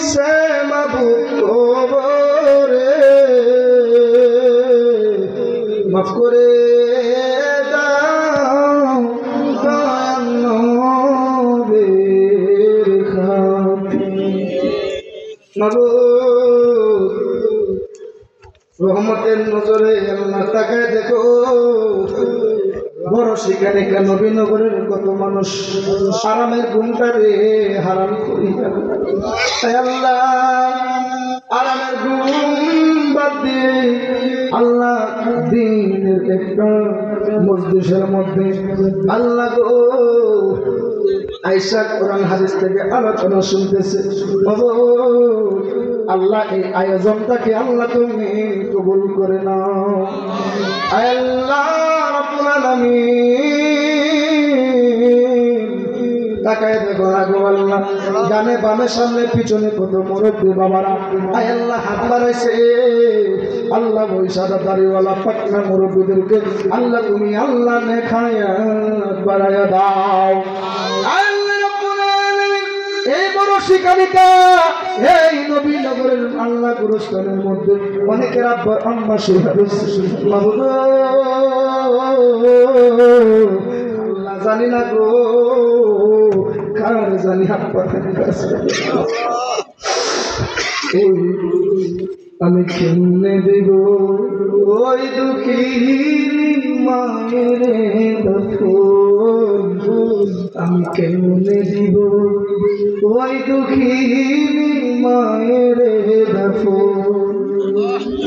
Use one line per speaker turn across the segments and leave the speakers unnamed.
সে মাবুদ কবরে মাফ করে দাও দয়াল নবীর খাতিরে মাবুদ রহমতের নজরে আল্লাহ তাকায় দেখো বড় সেখানে নবীনগরের কত মানুষ আরামের ঘুমটারে হারাম করি আল্লাহ আরামের ঘুম বাদ দিয়ে আল্লাহ দিনের একটা মজলিসের মধ্যে আল্লাহ গো আয়েশা কোরআন হাদিস থেকে আলোচনা শুনতেছে আল্লাহ এই আয়োজনটাকে আল্লাহ তুমি কবুল করে নাও আল্লাহ রাব্বুল আলামিন তাকায় দেখো আগো আল্লাহ ডানে বামে সামনে পিছনে কত মুরব্বী বাবারা আয় আল্লাহ হাত বাড়াইছে আল্লাহ ওই সাদা দাড়িওয়ালা পাটনা মুরব্বীদেরকে আল্লাহ তুমি আল্লাহ নেখায়াত বাড়ায়া দাও এই বড় শিকারিকা এই নবীনগরের আল্লাহ গুরুস্থানের মধ্যে অনেকের আব্বার আম্মা আল্লাহ জানি না গো কার জানি আপনাদের কাছে আমি কেমনে দেব ওই দুঃখী মায়ের আমি কেমনে দিব ওই দুঃখী মায়ের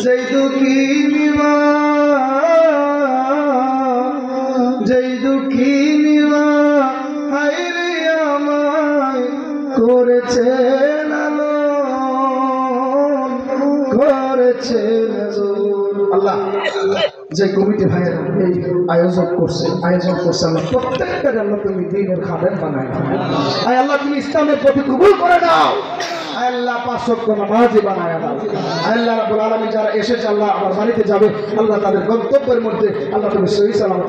যেই দুঃখী মা যেই দুঃখী মা হায়রে আমায় করেছে আল্লাহ যে কমিটি ভাইয়ের এই আয়োজন করছে আল্লাহ প্রত্যেকটা আল্লাহ তুমি দিনের খাবেন বানায় আয় আল্লাহ তুমি ইসলামের প্রতি কবুল করে দাও আল্লাহ 5 ওয়াক্ত নামাজি বানায় দাও আল্লাহ রাব্বুল আলামিন যারা এসেছে আল্লাহ আমার বাড়িতে যাবে আল্লাহ তাদের গন্তব্যের মধ্যে আল্লাহ তুমি সহি সালামত